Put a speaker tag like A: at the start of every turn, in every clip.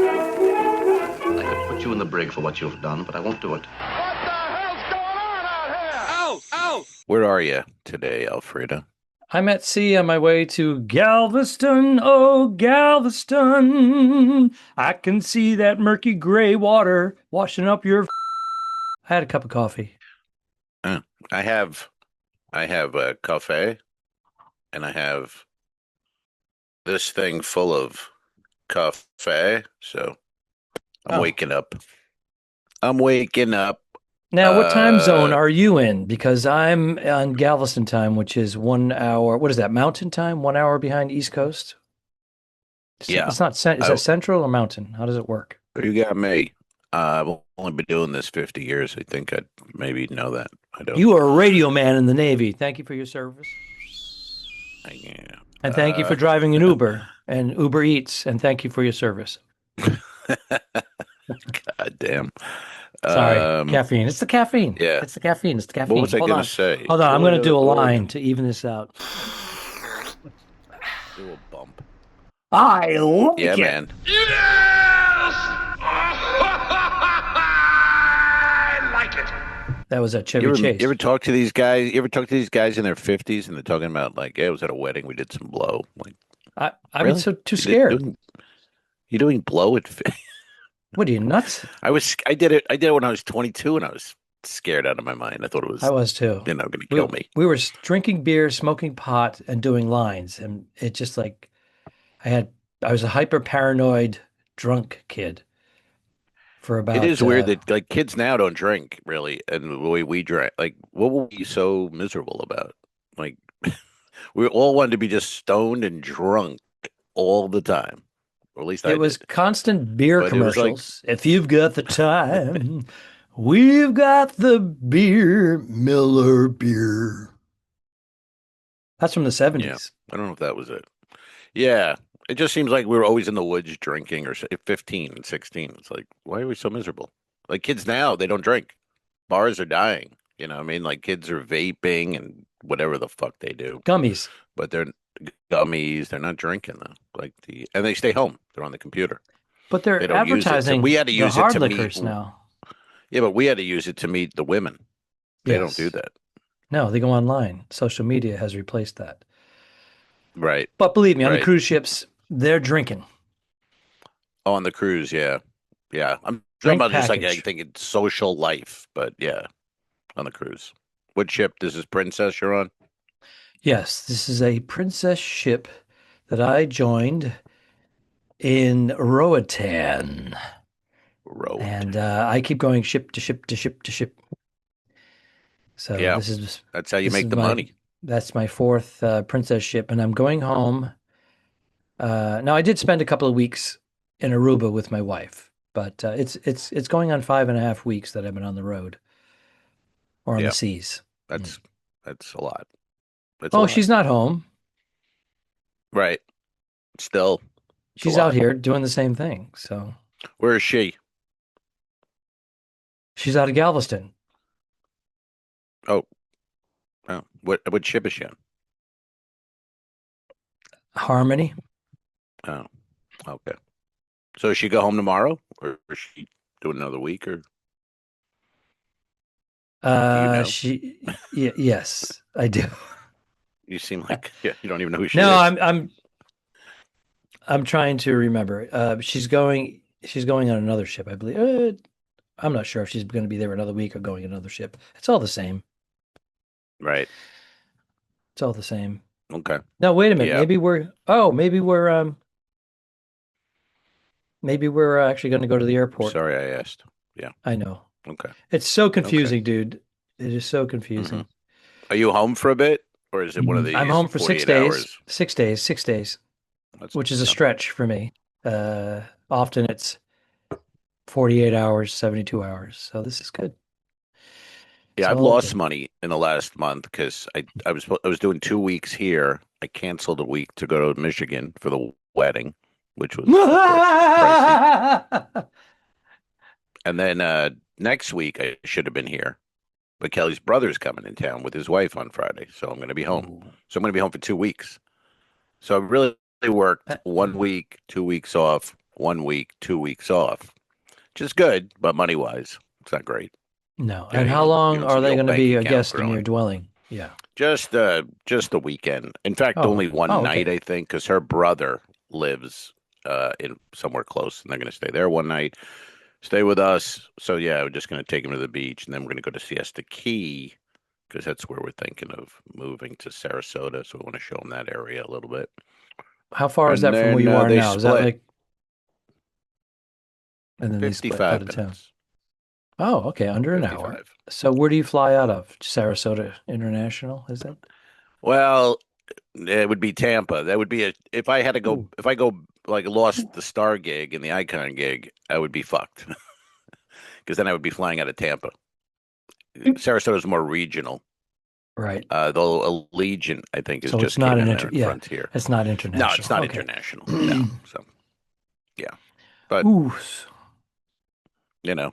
A: I could put you in the brig for what you've done, but I won't do it.
B: What the hell's going on out here?
C: Ow! Ow! Where are you today, Alfreda?
D: I'm at sea on my way to Galveston. Oh, Galveston. I can see that murky gray water washing up your. I had a cup of coffee.
C: I have a cafe, and I have this thing full of cafe. So I'm waking up. I'm waking up.
D: Now, what time zone are you in? Because I'm on Galveston time, which is 1 hour. What is that? Mountain time? 1 hour behind East Coast?
C: Yeah.
D: It's not. Is that central or mountain? How does it work?
C: You got me. I've only been doing this 50 years. I think I'd maybe know that. I don't.
D: You are a radio man in the Navy. Thank you for your service.
C: Yeah.
D: And thank you for driving an Uber and Uber Eats. And thank you for your service.
C: God damn.
D: Sorry, caffeine. It's the caffeine.
C: Yeah.
D: It's the caffeine. It's the caffeine.
C: What was I going to say?
D: Hold on. I'm going to do a line to even this out.
C: Do a bump.
D: I like
C: Yeah,
D: it.
C: man.
B: Yes! I like it.
D: That was a Chevy Chase.
C: You ever talk to these guys? You ever talk to these guys in their 50s and they're talking about like, "Hey, I was at a wedding. We did some blow." Like,
D: I'm
C: really?
D: too scared.
C: You're doing blow at.
D: What are you, nuts?
C: I did it when I was 22 and I was scared out of my mind. I thought it was.
D: I was too.
C: Going to kill me.
D: We were drinking beer, smoking pot, and doing lines, and it just like I was a hyper paranoid drunk kid for about.
C: It is weird that like kids now don't drink really, and the way we drank. Like, what were we so miserable about? Like, we all wanted to be just stoned and drunk all the time. Or at least
D: it was
C: did.
D: Constant beer
C: But it was
D: commercials. If you've got the time, we've got the beer, Miller beer. That's from the 70s.
C: Yeah, I don't know if that was it. Yeah, it just seems like we were always in the woods drinking, or 15 and 16. It's like, why are we so miserable? Like kids now, they don't drink. Bars are dying. You know what I mean? Like kids are vaping and whatever the fuck they do.
D: Gummies.
C: But they're gummies. They're not drinking though. And they stay home. They're on the computer.
D: But they're
C: don't use it. So
D: advertising
C: we had to
D: the
C: use it
D: hard
C: to
D: liquors
C: meet.
D: now.
C: Yeah, but we had to use it to meet the women. They don't
D: Yes.
C: do that.
D: No, they go online. Social media has replaced that.
C: Right.
D: But believe me, on the
C: Right.
D: cruise ships, they're drinking.
C: Oh, on the cruise, yeah. Yeah. I'm talking
D: Drink
C: about just like, I
D: package.
C: think it's social life, but yeah, on the cruise. What ship? This is Princess you're on?
D: Yes, this is a princess ship that I joined in Roatan.
C: Road.
D: And I keep going ship to ship to ship to ship. So
C: Yeah.
D: this is
C: That's how you
D: this
C: make
D: is
C: the
D: my-
C: money.
D: That's my fourth princess ship, and I'm going home. Now I did spend a couple of weeks in Aruba with my wife, but it's going on 5.5 weeks that I've been on the road or on
C: Yeah.
D: the seas.
C: That's a lot. That's a
D: Oh,
C: lot.
D: she's not home.
C: Right. Still. it's a
D: She's
C: lot.
D: out here doing the same thing. So
C: Where is she?
D: she's out of Galveston.
C: Oh, what ship is she on?
D: Harmony.
C: Oh, okay. So does she go home tomorrow, or is she doing another week, or know?
D: Yes, I do.
C: you seem like you don't even know who she
D: No,
C: is.
D: I'm trying to remember. She's going on another ship, I believe. I'm not sure if she's going to be there another week or going another ship. It's all the same.
C: Right.
D: It's all the same.
C: Okay.
D: No, wait a minute.
C: Yeah.
D: Maybe we're actually going to go to the airport.
C: Sorry, I asked.
D: I know.
C: Okay.
D: It's so confusing, dude. It is so confusing.
C: Are you home for a bit, or is it one of these?
D: I'm home for 6
C: 48
D: days.
C: hours?
D: 6 days. 6 days,
C: That's
D: which is a
C: not-
D: stretch for me. Often it's 48 hours, 72 hours. So this is good.
C: Yeah,
D: It's
C: I've
D: all
C: lost
D: good.
C: money in the last month because I was doing 2 weeks here. I canceled a week to go to Michigan for the wedding, which was of course, pricey. And then next week I should have been here, but Kelly's brother's coming in town with his wife on Friday, so I'm going to be home. So I'm going to be home for 2 weeks. So I really worked
D: Uh,
C: 1 week, 2 weeks off, 1 week, 2 weeks off, which is good, but money wise, it's not great.
D: No.
C: You know,
D: And how
C: you
D: long
C: don't
D: are
C: see the
D: they
C: old
D: going to
C: bank
D: be a
C: account
D: guest in your
C: growing.
D: dwelling? Yeah.
C: Just the weekend. In fact,
D: Oh,
C: only one night,
D: okay.
C: I think, because her brother lives in somewhere close, and they're going to stay there one night, stay with us. So yeah, we're just going to take him to the beach, and then we're going to go to Siesta Key because that's where we're thinking of moving to Sarasota. So we want to show him that area a little bit,
D: How far is
C: and
D: that from where
C: then
D: you are
C: they
D: now? Is that
C: split
D: like, and then they split out
C: 55
D: of town?
C: minutes.
D: Oh, okay. Under an hour.
C: 55.
D: So where do you fly out of? Sarasota International, is that?
C: Well, it would be Tampa. That would be a if I had to go
D: Ooh.
C: if I go like lost the Star gig and the Icon gig, I would be fucked because then I would be flying out of Tampa. Sarasota is more regional.
D: Right.
C: Though Allegiant, I think, is
D: So it's
C: just
D: not
C: came
D: an
C: in there in
D: yeah,
C: Frontier.
D: it's not
C: No, it's
D: international.
C: not
D: Okay.
C: international. No, so yeah, but
D: Ooh.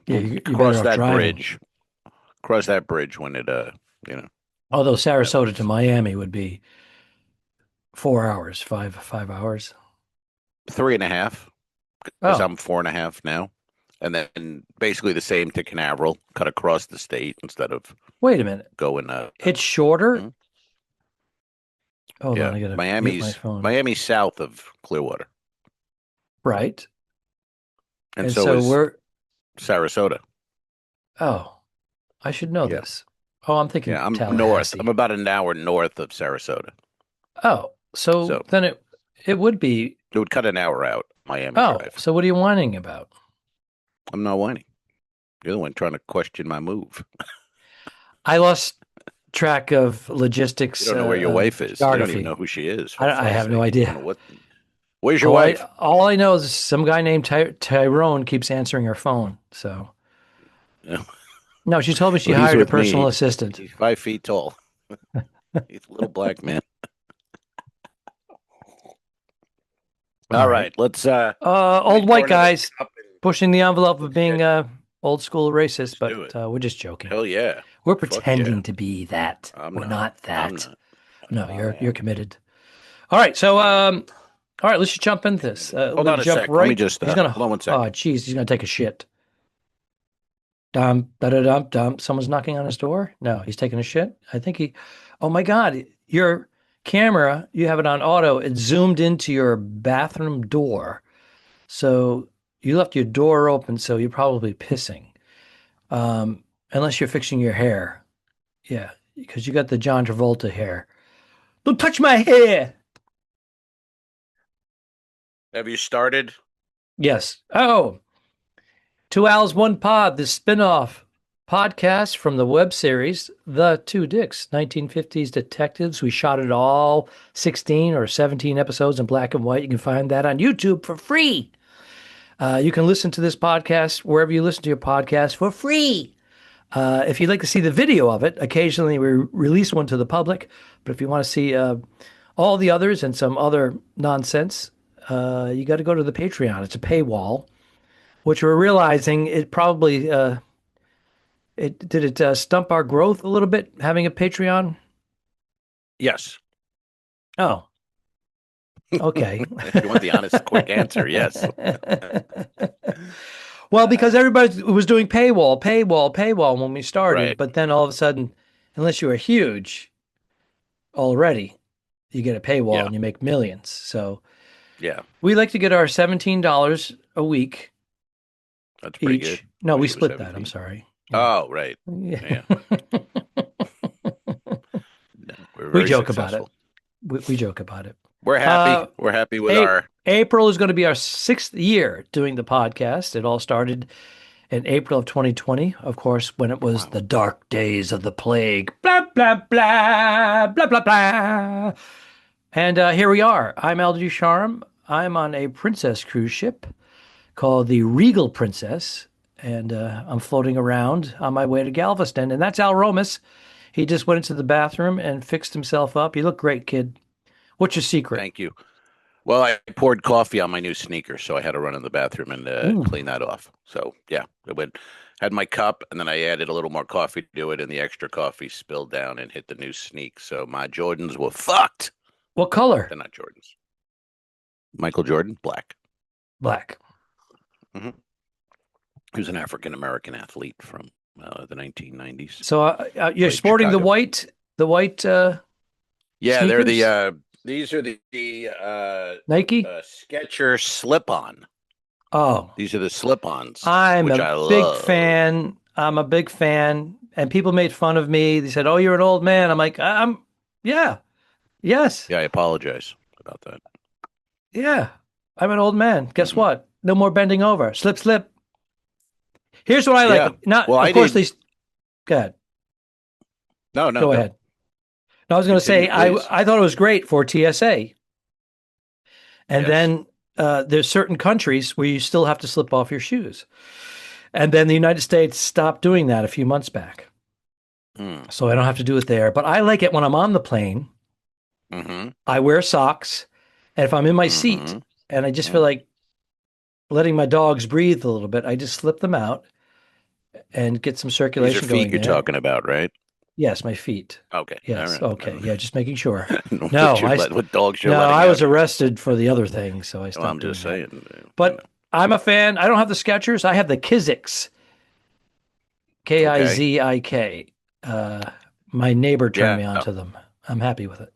C: we'll
D: You're better off driving.
C: cross that bridge when it you know
D: Although Sarasota to
C: happens.
D: Miami would be 4 hours, five hours.
C: 3.5 because
D: Oh,
C: I'm 4.5 now, and then basically the same to Canaveral, cut across the state instead of
D: wait a minute.
C: going
D: It's shorter.
C: hmm?
D: Hold on,
C: Yeah,
D: I gotta mute my
C: Miami's
D: phone.
C: Miami's south of Clearwater,
D: Right.
C: and
D: And
C: so
D: so
C: is
D: we're,
C: Sarasota.
D: oh, I should know
C: Yeah,
D: this. Oh, I'm thinking
C: yeah. I'm north. I'm
D: Tallahassee.
C: about an hour north of Sarasota,
D: Oh, so
C: so
D: then it would be,
C: it would cut an hour out. Miami
D: oh,
C: drive.
D: so what are you whining about?
C: I'm not whining. You're the one trying to question my move.
D: I lost track of
C: You
D: logistics,
C: don't know where your wife is. You don't even
D: geography.
C: know who she is. For
D: I
C: fuck's
D: have no
C: sake, I don't
D: idea.
C: know what. Where's your wife?
D: All I know is some guy named Tyrone keeps answering her phone. So no, she told me she
C: Well, he's
D: hired a
C: with me.
D: personal assistant.
C: He's 5 feet tall. He's a little black man.
D: All
C: All
D: right.
C: right, let's
D: Old
C: throw
D: white
C: another
D: guys
C: cup and
D: pushing the envelope of
C: let's
D: being
C: get
D: old school racist,
C: let's
D: but
C: do it.
D: we're just joking.
C: Hell yeah.
D: We're
C: Fuck yeah.
D: pretending to be that.
C: I'm
D: We're
C: not.
D: not
C: I'm
D: that.
C: not.
D: No,
C: I
D: you're
C: am.
D: committed. All right, so all right, let's just jump into this. We're
C: Hold
D: gonna
C: on a
D: jump
C: sec. Let me
D: right.
C: just
D: He's gonna.
C: hold on one
D: Oh,
C: second.
D: geez, he's gonna take a shit. Dum da da dum dum. Someone's knocking on his door. No, he's taking a shit. I think he. Oh my God, your camera. You have it on auto. It zoomed into your bathroom door, so you left your door open. So you're probably pissing, unless you're fixing your hair. Yeah, because you got the John Travolta hair. Don't touch my hair.
C: Have you started?
D: Yes. Oh, 2 Owls, One Pod, the spinoff podcast from the web series The Two Dicks, 1950s Detectives. We shot it all 16 or 17 episodes in black and white. You can find that on YouTube for free. You can listen to this podcast wherever you listen to your podcast for free. If you'd like to see the video of it, occasionally we release one to the public. But if you want to see all the others and some other nonsense, you got to go to the Patreon. It's a paywall, which we're realizing it probably stump our growth a little bit having a Patreon?
C: Yes.
D: Oh, okay.
C: If you want the honest, quick answer, yes.
D: Well, because everybody was doing paywall when we started,
C: Right.
D: but then all of a sudden, unless you were huge already, you get a paywall
C: Yeah.
D: and you make millions. So
C: Yeah.
D: we like to get our $17 a week
C: That's pretty
D: each.
C: good.
D: No,
C: I
D: we
C: wish it was
D: split that. I'm
C: 17.
D: sorry.
C: Oh, right.
D: Yeah.
C: No, we're
D: We
C: very
D: joke about it.
C: successful.
D: We joke about it.
C: We're happy. We're happy with our
D: April is going to be our 6th year doing the podcast. It all started in April of 2020, of course, when it was the dark days of the plague. Blah, blah, blah, blah, blah, blah. And here we are. I'm Al Ducharme. I'm on a princess cruise ship called the Regal Princess, and I'm floating around on my way to Galveston. And that's Al Romas. He just went into the bathroom and fixed himself up. You look great, kid. What's your secret?
C: Thank you. Well, I poured coffee on my new sneakers, so I had to run in the bathroom and clean that off. So yeah, had my cup, and then I added a little more coffee to it, and the extra coffee spilled down and hit the new sneak. So my Jordans were fucked.
D: What color?
C: They're not Jordans. Michael Jordan, black.
D: Black.
C: Hmm. He was an African American athlete from the 1990s.
D: So you're
C: Played
D: sporting
C: Chicago.
D: the white
C: Yeah, they're
D: sneakers?
C: the these are the
D: Nike?
C: Skechers slip-on.
D: Oh,
C: These are the slip-ons,
D: I'm
C: which
D: a
C: I
D: big
C: love.
D: fan. I'm a big fan. And people made fun of me. They said, "Oh, you're an old man." I'm like, yeah, yes,
C: Yeah, I apologize about that.
D: yeah. I'm an old man. Guess
C: Mhm.
D: what? No more bending over. Slip, slip. Here's what I
C: Yeah.
D: like. Not,
C: Well,
D: of
C: I
D: course,
C: did.
D: these. Go ahead.
C: No,
D: Go
C: go.
D: ahead. No, I was going to say,
C: Continue, please.
D: I thought it was great for TSA. And
C: Yes.
D: then there's certain countries where you still have to slip off your shoes. And then the United States stopped doing that a few months back.
C: Mm.
D: So I don't have to do it there. But I like it when I'm on the plane.
C: Mm-hmm.
D: I wear socks. And if I'm in my seat
C: Mm-hmm.
D: and I just feel like letting my dogs breathe a little bit, I just slip them out and get some
C: These are
D: circulation
C: feet
D: going
C: you're
D: there.
C: talking about, right?
D: Yes, my feet.
C: Okay.
D: Yes.
C: All right.
D: Okay. Yeah, just making sure.
C: What
D: No,
C: what dogs you're
D: no,
C: letting
D: I
C: out
D: was
C: here.
D: arrested for the other thing, so I
C: Well,
D: stopped
C: I'm
D: doing
C: just
D: that.
C: saying.
D: But I'm a fan. I don't have the Skechers. I have the Kizik.
C: Okay.
D: Kizik. My neighbor turned
C: Yeah,
D: me onto them. I'm happy with it.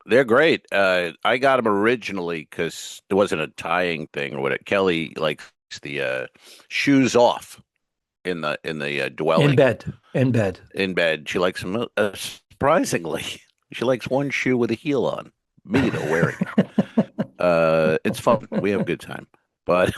C: they're great. I got them originally because there wasn't a tying thing or what. Kelly likes the shoes off in the
D: In
C: dwelling
D: bed. In bed.
C: in bed. She likes them. Surprisingly, she likes one shoe with a heel on. Me though, wearing it. It's fun. We have a good time. But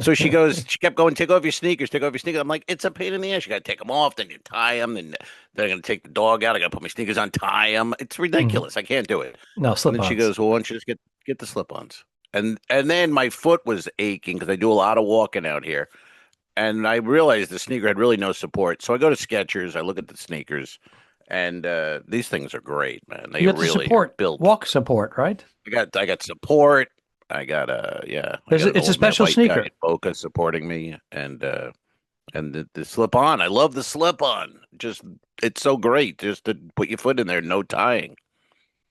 C: so she kept going, take off your sneakers, take off your sneakers. I'm like, it's a pain in the ass. You got to take them off, then you tie them, then they're going to take the dog out. I got to put my sneakers on, tie them. It's ridiculous. I can't do it.
D: No,
C: And then she
D: slip-ons.
C: goes, well, why don't you just get the slip-ons? And then my foot was aching because I do a lot of walking out here. And I realized the sneaker had really no support. So I go to Skechers, I look at the sneakers, and these things are great, man. They
D: You got the
C: really are
D: support,
C: built.
D: walk support, right?
C: I got support. I got yeah. I got an
D: It's a
C: old man,
D: special
C: white
D: sneaker.
C: guy in Boca supporting me, and the slip on. I love the slip on. Just it's so great just to put your foot in there, no tying.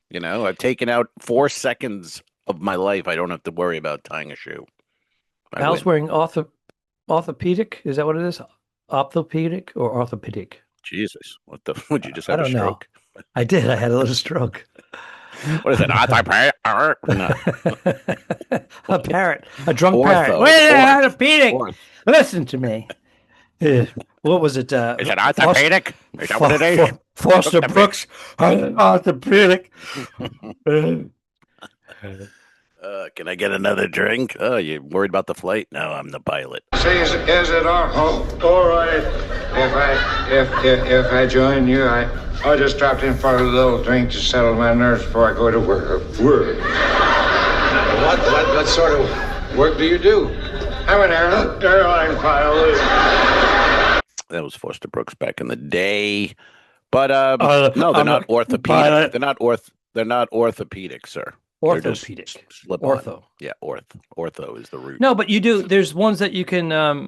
C: You know, I've taken out 4 seconds of my life. I don't have to worry about tying a shoe. I
D: Al's
C: win.
D: wearing orthopedic. Is that what it is? Orthopedic or orthopedic?
C: Jesus, what the? Would you just
D: I
C: have a
D: don't know.
C: stroke?
D: I did. I had a little stroke.
C: What is it? No.
D: A parrot, a drunk
C: Ortho.
D: parrot. Wait, orthopedic.
C: Orth.
D: Listen to me. What was it?
C: Is it orthopedic? Is that what it is?
D: Foster
C: Look at me.
D: Brooks, orthopedic.
C: Can I get another drink? Oh, you worried about the flight? No, I'm the pilot.
B: Say, is it all right if I join you? I just dropped in for a little drink to settle my nerves before I go to work.
E: What sort of work do you do?
B: I'm an airline pilot.
C: That was Foster Brooks back in the day. But no, they're
D: I'm
C: not
D: a
C: orthopedic.
D: pilot.
C: They're not orthopedic, sir. They're just
D: Orthopedic.
C: slip-on.
D: Ortho.
C: Yeah, ortho is the root.
D: No, but you do. There's ones that you can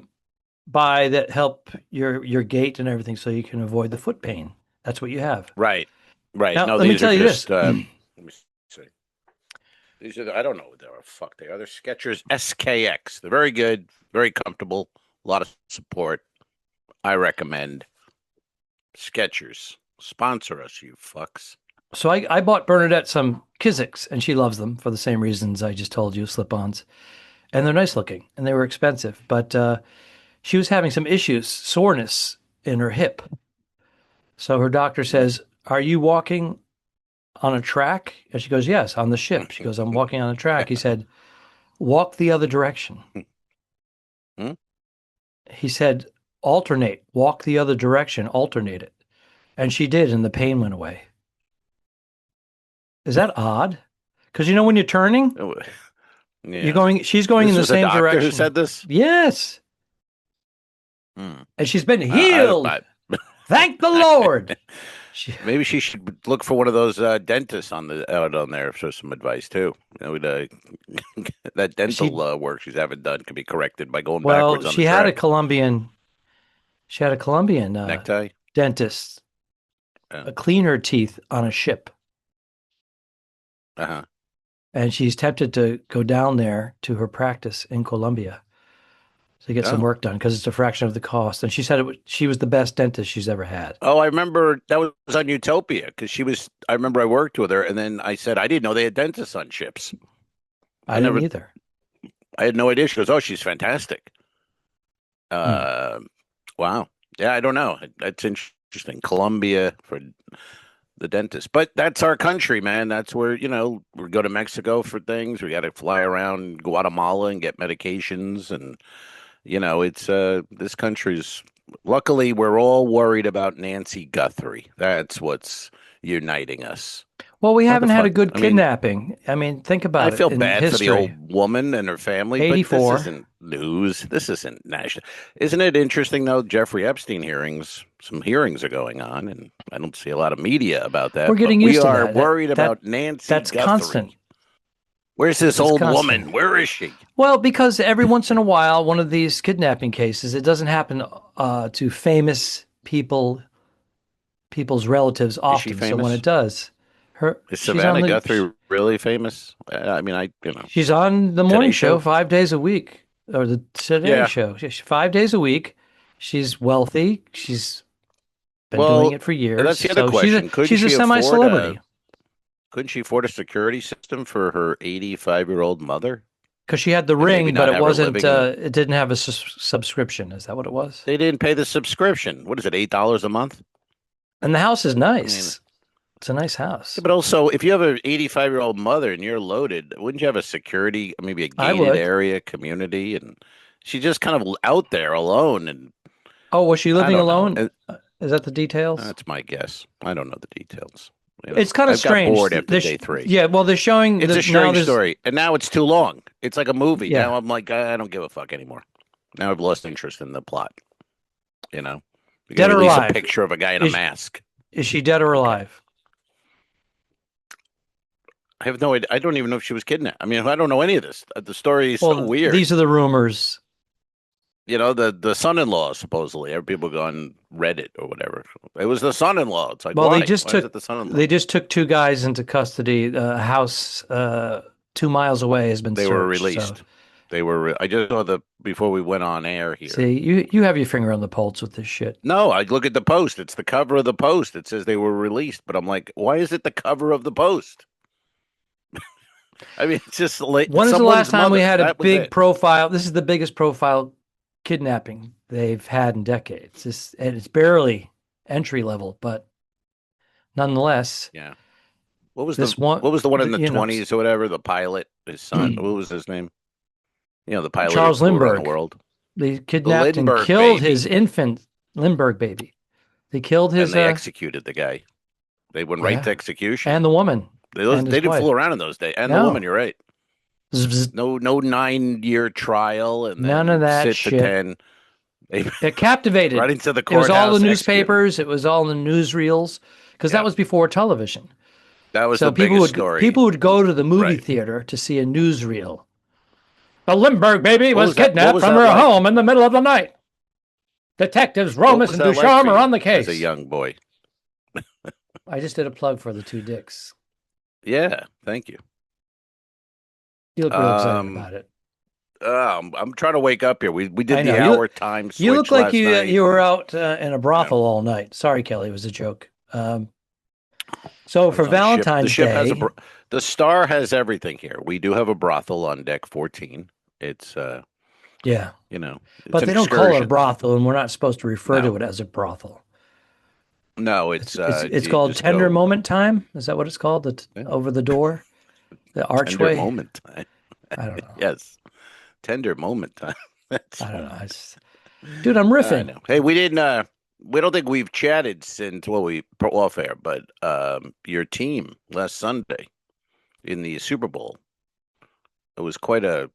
D: buy that help your gait and everything, so you can avoid the foot pain. That's what you have.
C: Right. Right.
D: Now,
C: No,
D: let me
C: these
D: tell
C: are
D: you
C: just
D: this.
C: let me see. These are I don't know what they are. Fuck, they are. They're Skechers SKX. They're very good, very comfortable, a lot of support. I recommend Skechers. Sponsor us, you fucks.
D: So I bought Bernadette some Kiziks, and she loves them for the same reasons I just told you, slip-ons. And they're nice looking, and they were expensive. But she was having some issues, soreness in her hip. So her doctor says, "Are you walking on a track?" And she goes, "Yes, on the ship." She goes, "I'm walking on a track." He said, "Walk the other direction."
C: Hmm?
D: He said, "Alternate, walk the other direction, alternate it." And she did, and the pain went away. Is that odd? Because when you're turning,
C: Yeah.
D: she's going
C: This
D: in the
C: was a
D: same
C: doctor
D: direction.
C: who said this?
D: Yes.
C: Hmm.
D: And she's been healed. Thank the Lord.
C: Maybe she should look for one of those dentists out on there for some advice too. That dental work she's having done can be corrected by going backwards on
D: she
C: the
D: had
C: track.
D: she had a Colombian
C: Necktie
D: dentist clean her teeth on a ship.
C: Uh-huh.
D: and she's tempted to go down there to her practice in Colombia to get some
C: Oh.
D: work done because it's a fraction of the cost. And she said she was the best dentist she's ever had.
C: Oh, I remember that was on Utopia because I remember I worked with her and then I said, I didn't know they had dentists on ships.
D: I didn't either.
C: I had no idea. She goes, oh, she's fantastic.
D: Hmm.
C: Wow. Yeah, I don't know. That's interesting. Colombia for the dentist. But that's our country, man. That's where, we go to Mexico for things. We got to fly around Guatemala and get medications. And, it's this country's, luckily, we're all worried about Nancy Guthrie. That's what's uniting us.
D: Well, we
C: What
D: haven't
C: the
D: had a
C: fuck?
D: good
C: I mean,
D: kidnapping. I mean, think about
C: I
D: it
C: feel
D: in
C: bad for the old
D: history.
C: woman and her family, but
D: 84.
C: this isn't news. This isn't national. Isn't it interesting, though? Jeffrey Epstein some hearings are going on, and I don't see a lot of media about that.
D: We're getting
C: but
D: used to
C: we are
D: that.
C: worried about Nancy
D: That's
C: Guthrie.
D: constant.
C: Where's this
D: It's
C: old
D: constant.
C: woman? Where is she?
D: Well, because every once in a while, one of these kidnapping cases, it doesn't happen to famous people's relatives
C: Is she
D: often. So when
C: famous?
D: it does,
C: Is
D: she's
C: Savannah
D: on the
C: Guthrie really famous? I mean,
D: she's on the morning
C: Today
D: show
C: Show?
D: 5 days a week, or the Today
C: Yeah.
D: Show. 5 days a week. She's wealthy. She's been
C: Well,
D: doing it for years.
C: that's the other
D: So
C: question.
D: she's a semi-celebrity
C: Couldn't she afford a security system for her 85-year-old mother?
D: because she had the
C: And maybe
D: ring,
C: not
D: but it
C: have her
D: wasn't.
C: living in-
D: It didn't have a subscription. Is that what it was?
C: They didn't pay the subscription. What is it, $8 a month?
D: And the house is nice.
C: I mean,
D: It's a nice house.
C: yeah, but also, if you have an 85-year-old mother and you're loaded, wouldn't you have a security, maybe a
D: I
C: gated
D: would.
C: area, community? And she's just kind of out there alone. And
D: Oh, was she
C: I
D: living
C: don't know.
D: alone? Is that the details?
C: That's my guess. I don't know the details.
D: It's kind of
C: I've
D: strange.
C: got bored after day 3.
D: Yeah, well, they're showing.
C: It's a
D: now
C: strange
D: there's-
C: story. And now it's too long. It's like a movie.
D: Yeah.
C: Now I'm like, I don't give a fuck anymore. Now I've lost interest in the plot. You
D: Dead
C: gotta
D: or
C: release
D: alive?
C: a picture of a guy in a mask.
D: Is she dead or alive?
C: I have no idea. I don't even know if she was kidnapped. I mean, I don't know any of this. The story is so weird.
D: These are the rumors.
C: The son-in-law supposedly. People go on Reddit or whatever. It was the son-in-law. It's like,
D: Well,
C: why?
D: they just
C: Why is it the son-in-law?
D: They just took 2 guys into custody. A house 2 miles away has been
C: They
D: searched.
C: were released.
D: So.
C: They were. I just saw before we went on air here.
D: See, you have your finger on the pulse with this shit.
C: No, I look at the post. It's the cover of the post. It says they were released, but I'm like, why is it the cover of the post? I mean, it's just like.
D: When is the last time we had a big
C: it.
D: profile? This is the biggest profile kidnapping they've had in decades. And it's barely entry level, but nonetheless.
C: Yeah. What was
D: one?
C: What was the one in the
D: you know,
C: 20s or whatever? The pilot, his son. What was his name? The pilot.
D: Charles
C: who flew around
D: Lindbergh.
C: the world.
D: They kidnapped and
C: Lindbergh
D: killed
C: baby.
D: his infant Lindbergh baby. They killed his.
C: And they executed the guy. They went right to execution.
D: And the woman.
C: They didn't fool around in those days. And the woman, you're right.
D: Zzz.
C: No 9-year trial and
D: None of that
C: sit
D: shit.
C: To 10.
D: It captivated.
C: Right into the
D: It was
C: courthouse.
D: all the newspapers. It was all the newsreels because that was before television.
C: That was
D: so
C: the
D: people
C: biggest
D: would
C: story.
D: people would go to the movie theater to see a newsreel. The Lindbergh baby was kidnapped from her home in the middle of the night. Detectives Romas and Ducharme are on the case.
C: As a young boy.
D: I just did a plug for the 2 dicks.
C: Yeah, thank you.
D: You look real excited about it.
C: I'm trying to wake up here. We did the
D: You
C: hour time switch.
D: You look like
C: last night.
D: you were out in a brothel all night. Sorry, Kelly, it was a joke. So for Valentine's Day,
C: the Star has everything here. We do have a brothel on deck 14. It's
D: yeah,
C: it's
D: but they don't call it a brothel, and we're not supposed to refer to it as a brothel.
C: No, it's
D: called Tender Moment Time. Is that what it's called? Over the door, the archway.
C: Tender Moment Time.
D: I don't know.
C: Yes, Tender Moment Time.
D: I don't know. Dude, I'm riffing.
C: Hey, we didn't. We don't think we've chatted since we off air, but your team last Sunday in the Super Bowl, it was quite a.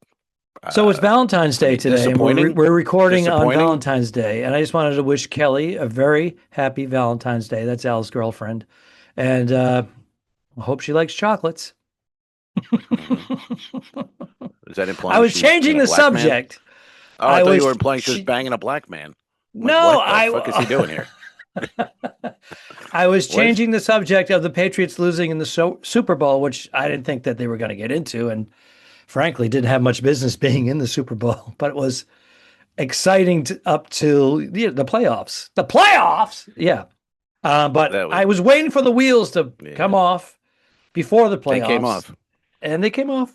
D: So it's Valentine's Day today, and we're recording on Valentine's Day, and I just wanted to wish Kelly a very happy Valentine's Day. That's Al's girlfriend, and I hope she likes chocolates.
C: Is that implying
D: I was changing the subject.
C: Oh, I thought you were implying she was banging a black man.
D: No,
C: what the fuck is he doing here?
D: I was changing the subject of the Patriots losing in the Super Bowl, which I didn't think that they were going to get into, and frankly, didn't have much business being in the Super Bowl. But it was exciting up to the playoffs. The playoffs, yeah. But I was waiting for the wheels to come off before the playoffs.
C: They came off,
D: and they came off.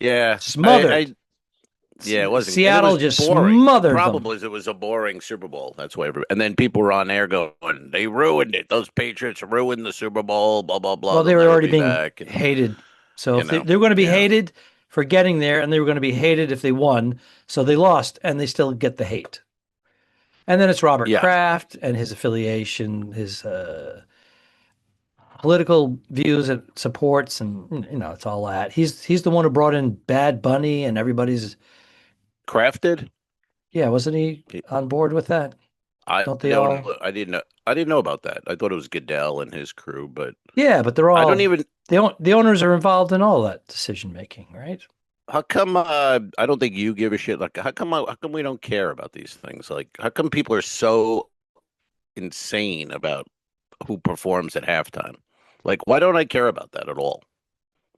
C: Yeah,
D: smothered.
C: Yeah, it wasn't.
D: Seattle
C: was
D: just
C: boring.
D: smothered
C: The problem
D: them.
C: was it was a boring Super Bowl. That's why. And then people were on air going, "They ruined it. Those Patriots ruined the Super Bowl." Blah blah blah.
D: Well, they were
C: They'll
D: already
C: never be
D: being
C: back.
D: hated. So if they were going to be hated for getting there, and they were going to be hated if they won. So they lost, and they still get the hate. And then it's Robert Kraft and his affiliation, his political views and supports, and it's all that. He's the one who brought in Bad Bunny, and everybody's
C: Crafted.
D: Yeah, wasn't he on board with that?
C: I didn't know about that. I thought it was Goodell and his crew, but
D: yeah, but they're all.
C: I don't even.
D: The owners are involved in all that decision making, right?
C: How come? I don't think you give a shit. Like, how come we don't care about these things? Like, how come people are so insane about who performs at halftime? Like, why don't I care about that at all?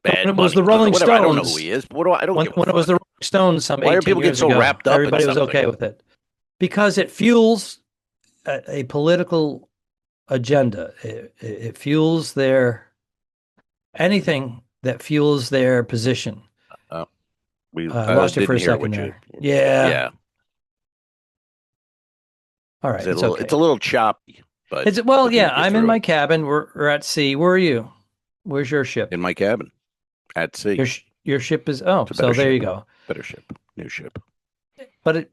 D: When it was the Rolling Stones.
C: I don't know who he is. What do I don't
D: when
C: give a
D: it was the Rolling Stones,
C: why are people getting so wrapped up?
D: Everybody was okay with it because it fuels a political agenda. It fuels anything that fuels their position.
C: I
D: lost you for a second there. Yeah. All right.
C: It's a little choppy, but
D: I'm in my cabin. We're at sea. Where are you? Where's your ship?
C: In my cabin, at sea.
D: Your ship is so there you go.
C: Better ship, new ship.
D: But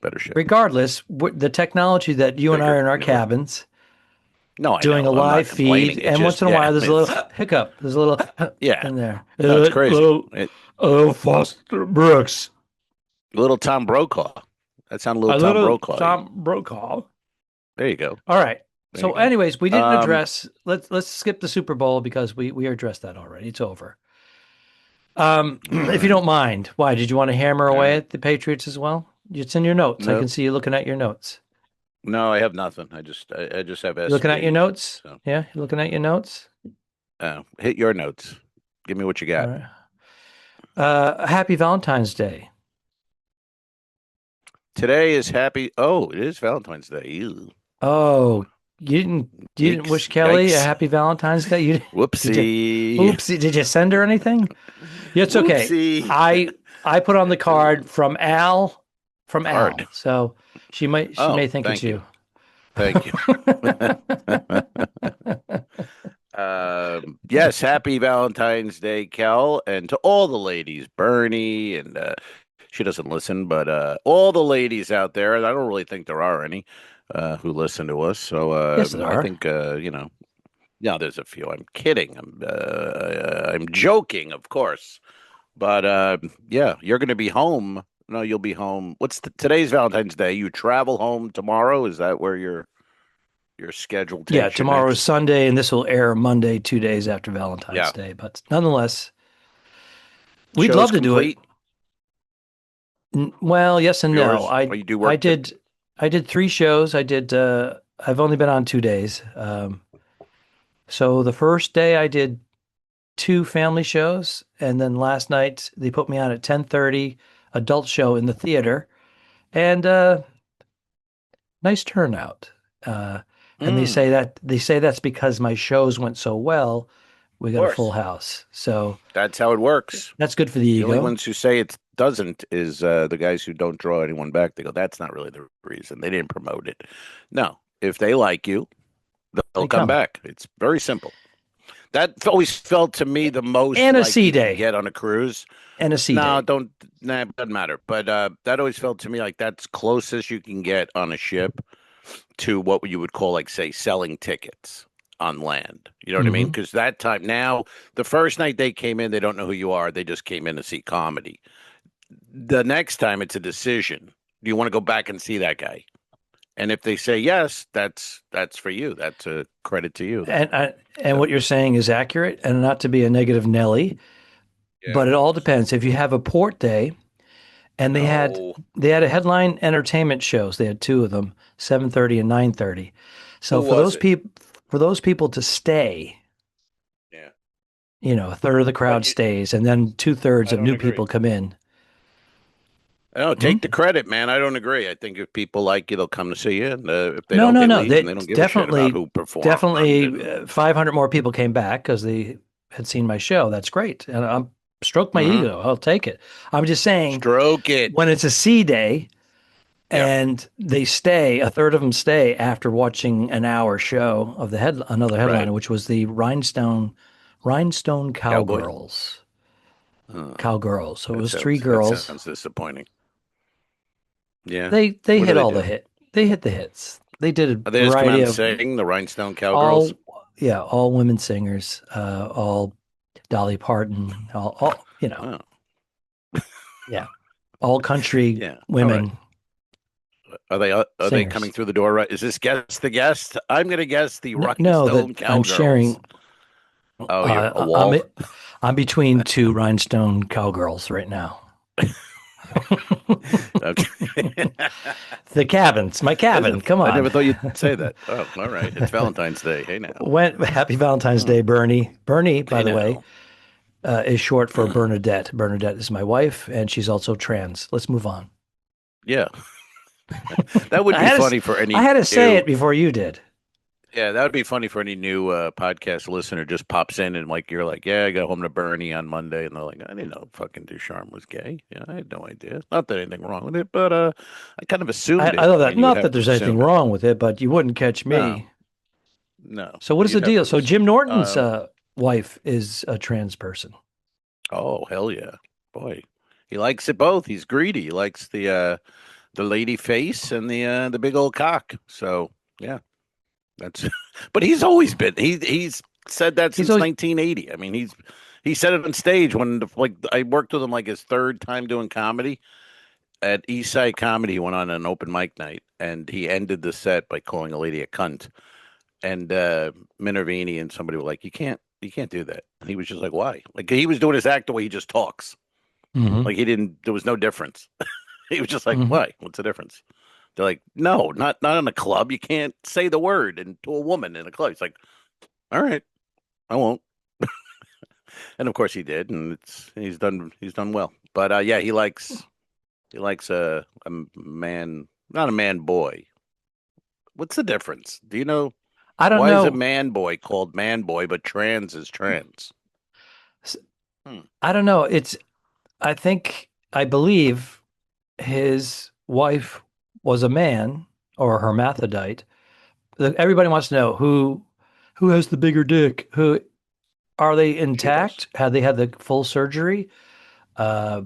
C: better ship.
D: Regardless, the technology that you and I are in our cabins.
C: No,
D: doing a live feed, and once in a while there's a little hiccup. There's a little in there.
C: No, it's crazy.
D: Foster Brooks.
C: A little Tom Brokaw. That sounded a little Tom Brokaw.
D: Tom Brokaw.
C: There you go.
D: All right. So, anyways, we didn't address. Let's skip the Super Bowl because we addressed that already. It's over. If you don't mind, why did you want to hammer away at the Patriots as well? It's in your notes. No. I can see you looking at your notes.
C: No, I have nothing. I just have.
D: Looking at your notes. So. Yeah, you're looking at your notes.
C: Hit your notes. Give me what you got.
D: Right. Happy Valentine's Day.
C: Today is happy. Oh, it is Valentine's Day. Ew.
D: Oh, you didn't wish Kelly a happy Valentine's Day?
C: Whoopsie.
D: Oopsie. Did you send her anything? Yeah, it's okay.
C: Whoopsie.
D: I put on the card from Al. So she may think it's you.
C: Thank you. Yes, happy Valentine's Day, Kel, and to all the ladies, Bernie, and she doesn't listen, but all the ladies out there, and I don't really think there are any who listen to us. So
D: yes, there are.
C: I think there's a few. I'm kidding. I'm joking, of course, but you're going to be home. No, you'll be home. Today's Valentine's Day? You travel home tomorrow? Is that where your schedule takes you?
D: Yeah, tomorrow is Sunday, and this will air Monday, 2 days after Valentine's Day. But nonetheless, we'd love to do it. Well, yes and no. I did 3 shows. I've only been on 2 days. So the first day I did 2 family shows, and then last night they put me on at 10:30. Adult show in the theater, and nice turnout. And they say that's because my shows went so well. We got a full house, so
C: that's how it works.
D: That's good for the ego.
C: The only ones who say it doesn't is the guys who don't draw anyone back. They go, "That's not really the reason. They didn't promote it." No, if they like you, they'll come back. It's very simple. That always felt to me the most.
D: And a sea day.
C: Get on a cruise.
D: And a sea day.
C: It doesn't matter. But that always felt to me like that's closest you can get on a ship to what you would call, like, say, selling tickets on land. You know what I mean? Because that time, now, the first night they came in, they don't know who you are. They just came in to see comedy. The next time, it's a decision. Do you want to go back and see that guy? And if they say yes, that's for you. That's a credit to you.
D: And what you're saying is accurate, and not to be a negative Nelly, but it all depends. If you have a port day and
C: No.
D: they had a headline entertainment shows. They had two of them, 7:30 and 9:30. So
C: Who was it?
D: for those people to stay,
C: Yeah.
D: a third of the
C: But
D: crowd stays, and then 2/3
C: I
D: of
C: don't
D: new
C: agree.
D: people come in.
C: No,
D: Hmm?
C: take the credit, man. I don't agree. I think if people like you, they'll come to see you. And if they
D: No,
C: don't,
D: no,
C: they
D: no.
C: leave, and
D: They
C: they don't give a shit about who performed.
D: definitely
C: And
D: 500 more people came back because they had seen my show. That's great, and I'm stroke my
C: Mhm.
D: ego. I'll take it. I'm just saying
C: Stroke it.
D: when it's a C day
C: Yeah.
D: and they stay, a third of them stay after watching an hour show of another headliner,
C: Right.
D: which was the Rhinestone
C: Cowboy.
D: Cowgirls.
C: Oh,
D: Cowgirls. So it was three
C: that
D: girls.
C: sounds disappointing. Yeah.
D: They
C: What do
D: hit
C: they
D: all
C: do?
D: the hit. They hit the hits. They did a
C: Are they just come out
D: variety
C: and
D: of
C: sing the Rhinestone Cowgirls?
D: all, yeah, all women singers, all Dolly Parton, all,
C: Oh,
D: yeah, all country
C: yeah. All right.
D: women
C: Are they coming
D: singers.
C: through the door? Right? Is this guest the guest? I'm gonna guess the
D: No,
C: Rhinestone
D: that I'm
C: Cowgirls.
D: sharing.
C: Oh, you're a
D: I'm
C: wall.
D: I'm between two Rhinestone Cowgirls right now.
C: Okay.
D: The cabins, my cabin. Come
C: I
D: on.
C: never thought you'd say that. Oh, all right. It's Valentine's Day. Hey now.
D: Happy Valentine's
C: Oh,
D: Day, Bernie. Bernie, by
C: hey
D: the way,
C: now.
D: is short for Bernadette. Bernadette is my wife, and she's also trans. Let's move on.
C: Yeah, that would
D: I
C: be
D: had to,
C: funny for
D: I
C: any
D: had to say
C: new.
D: it before you did.
C: Yeah, that would be funny for any new podcast listener. Just pops in and like you're like, yeah, I got home to Bernie on Monday, and they're like, I didn't know fucking Ducharme was gay. Yeah, I had no idea. Not that anything wrong with it, but I kind of assumed
D: I
C: it.
D: love
C: I
D: that.
C: mean, you would
D: Not
C: have
D: that
C: to
D: there's anything
C: assume it.
D: wrong with it, but you wouldn't catch
C: No,
D: me.
C: no.
D: So what is the
C: You'd have
D: deal?
C: to
D: So Jim
C: assume.
D: Norton's wife is a trans person.
C: Oh hell yeah, boy, he likes it both. He's greedy. He likes the lady face and the big old cock. So yeah, that's. But he's always been. He's said that
D: He's
C: since
D: always
C: 1980. I mean, he said it on stage when like I worked with him like his third time doing comedy at East Side Comedy. He went on an open mic night and he ended the set by calling a lady a cunt. And Minervini and somebody were like, you can't do that. And he was just like, why? Like he was doing his act the way he just talks.
D: hmm
C: Like he didn't. There was no difference. He was just like,
D: hmm
C: why? What's the difference? They're like, no, not in a club. You can't say the word and to a woman in a club. He's like, all right, I won't. And of course he did, and he's done well. But yeah, he likes a man, not a man boy. What's the difference? Do you know
D: I don't
C: why is a
D: know.
C: man boy called man boy, but trans is trans?
D: S-
C: Hmm.
D: I don't know. I believe his wife was a man or hermaphrodite. Everybody wants to know who has the bigger dick. Who are they
C: She does.
D: intact? Had they had the full surgery? Uh,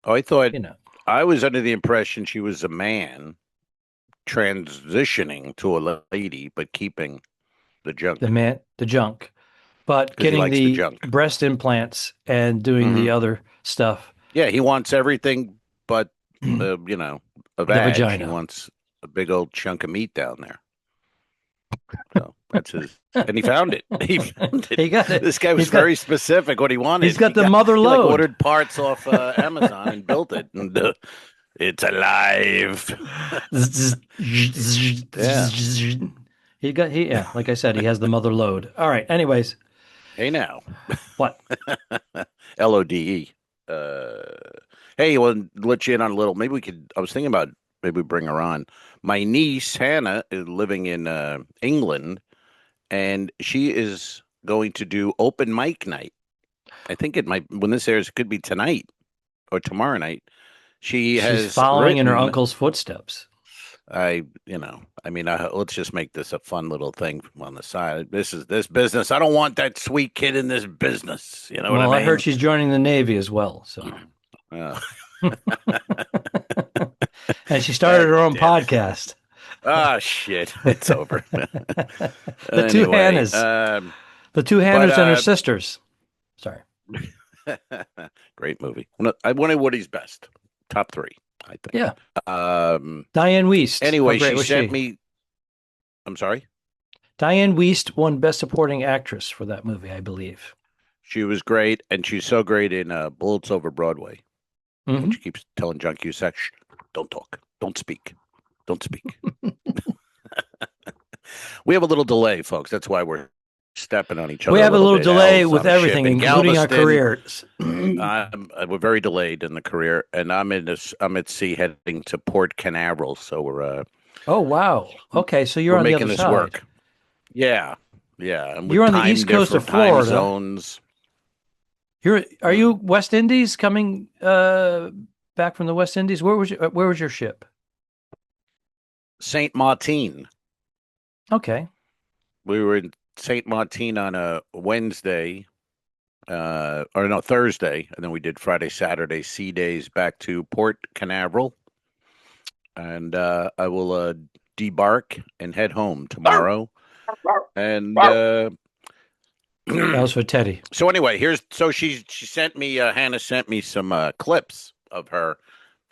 C: Oh, I thought
D: you know,
C: I was under the impression she was a man transitioning to a lady, but keeping the junk
D: the junk, but
C: because he
D: getting
C: likes the
D: the
C: junk.
D: breast implants and doing
C: Hmm.
D: the other stuff,
C: Yeah, he wants everything but
D: the
C: a vag. He
D: vagina.
C: wants a big old chunk of meat down there. So that's his, and he found it. He found it.
D: He got it.
C: This guy was
D: He's got
C: very specific what he
D: he's
C: wanted.
D: got the mother
C: He like
D: load.
C: ordered parts off Amazon and built it, and it's alive. Yeah.
D: Yeah, like I said, he has the mother load. All right. Anyways,
C: Hey now,
D: what?
C: LODE. Uh, hey, well, let you in on a little. Maybe we could. I was thinking about maybe bring her on. My niece Hannah is living in England, and she is going to do open mic night. I think it might when this airs. It could be tonight or tomorrow night. She
D: She's
C: has
D: following in her
C: written.
D: uncle's footsteps.
C: I mean, let's just make this a fun little thing on the side. This is this business. I don't want that sweet kid in this business. You know what
D: Well, I
C: I
D: heard
C: mean?
D: she's joining the Navy as well. So,
C: Uh,
D: and she started
C: God
D: her own
C: damn it.
D: podcast.
C: Ah, shit. It's over.
D: The two
C: Anyway,
D: Hannahs, the two
C: but
D: Hannahs and her sisters. Sorry.
C: great movie. I wanted Woody's best. Top three, I think.
D: Yeah.
C: Um,
D: Diane Wiest. How
C: anyway,
D: great
C: she
D: was
C: sent
D: she?
C: me. I'm sorry.
D: Diane Wiest won Best Supporting Actress for that movie, I believe.
C: She was great, and she's so great in Bullets Over Broadway. And she keeps telling John Cusack, "Shh, don't talk. Don't speak. Don't speak." We have a little delay, folks. That's why we're stepping on each other.
D: We have a little
C: bit.
D: delay
C: Al's
D: with
C: on a ship
D: everything,
C: in
D: including our
C: Galveston.
D: careers.
C: We're very delayed in the career, and I'm at sea heading to Port Canaveral. So we're
D: Oh, wow. Okay, so you're
C: we're
D: on the
C: making
D: other
C: this
D: side.
C: work. Yeah, and
D: You're
C: with
D: on the
C: time
D: east coast of
C: different time
D: Florida.
C: zones.
D: Are you West Indies coming back from the West Indies? Where was your ship?
C: Saint Martin.
D: Okay.
C: We were in Saint Martin on a Wednesday, or no, Thursday, and then we did Friday, Saturday, sea days back to Port Canaveral, and I will debark and head home tomorrow. And
D: That was for Teddy.
C: so anyway, she sent me Hannah sent me some clips of her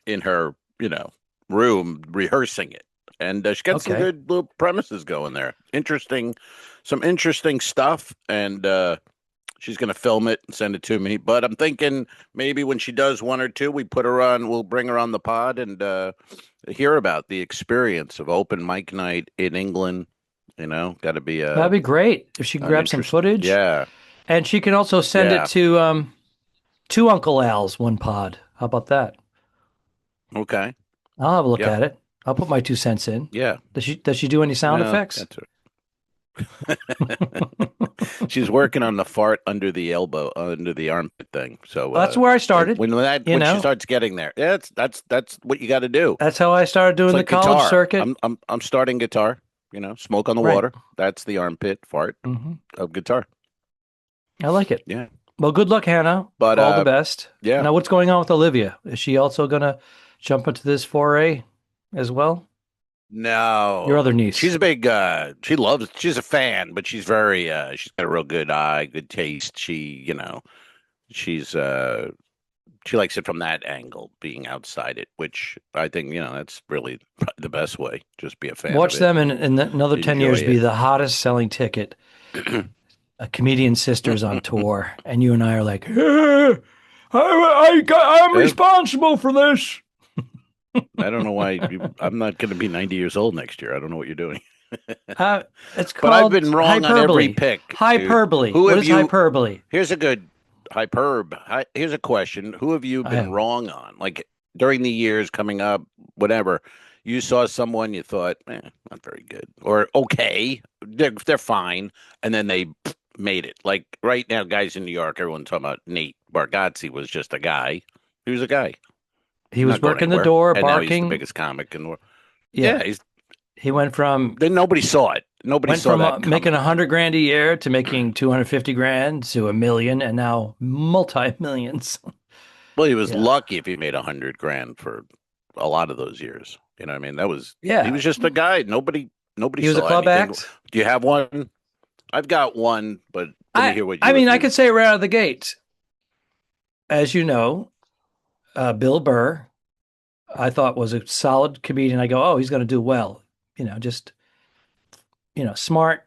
C: in her room rehearsing it. And she got some good little premises going there. Some interesting stuff. And she's going to film it and send it to me. But I'm thinking maybe when she does one or two, we'll bring her on the pod and hear about the experience of open mic night in England. Got to be
D: That'd be great if she can grab some footage.
C: Yeah.
D: And she can also send it to two Uncle Al's one pod. How about that?
C: Okay.
D: I'll have a look at it. I'll put my 2 cents in.
C: Yeah.
D: Does she do any sound effects?
C: She's working on the fart under the elbow, under the armpit thing. So
D: that's where I started.
C: When she starts getting there, that's what you got to do.
D: That's how I started doing the college
C: guitar.
D: circuit.
C: I'm starting guitar. Smoke on the water. That's the armpit fart of guitar.
D: I like it.
C: Yeah.
D: Well, good luck, Hannah.
C: But
D: all the best.
C: Yeah.
D: Now, what's going on with Olivia? Is she also going to jump into this foray as well?
C: No.
D: Your other niece.
C: She's a big, she's a fan, but she's very, she's got a real good eye, good taste. She likes it from that angle, being outside it, which I think, that's really the best way. Just be a fan.
D: Watch them in another 10 years be the hottest selling ticket. A comedian sisters on tour, and you and I are like, I'm responsible for this.
C: I don't know why. I'm not going to be 90 years old next year. I don't know what you're doing.
D: It's called
C: but I've been wrong
D: hyperbole.
C: on every pick.
D: Hyperbole. What is hyperbole?
C: Here's a good Here's a question. Who have you been wrong on? Like during the years coming up, whatever, you saw someone you thought, not very good or okay, they're fine. And then they made it. Like right now, guys in New York, everyone's talking about Nate Bargatze was just a guy. He was a guy.
D: He was working the door,
C: and
D: barking.
C: Now he's the biggest comic in the world.
D: Yeah, he went from.
C: Then nobody saw it. Nobody saw that coming.
D: Making $100,000 a year to making $250,000 to $1 million, and now multi-millions.
C: Well, he was lucky if he made $100,000 for a lot of those years. You know what I mean? That was He was just a guy. Nobody.
D: He was
C: saw
D: a club
C: anything.
D: act.
C: Do you have one? I've got one, but let me hear what you.
D: I could say right out of the gate. As you know, Bill Burr, I thought was a solid comedian. I go, oh, he's going to do well. Smart,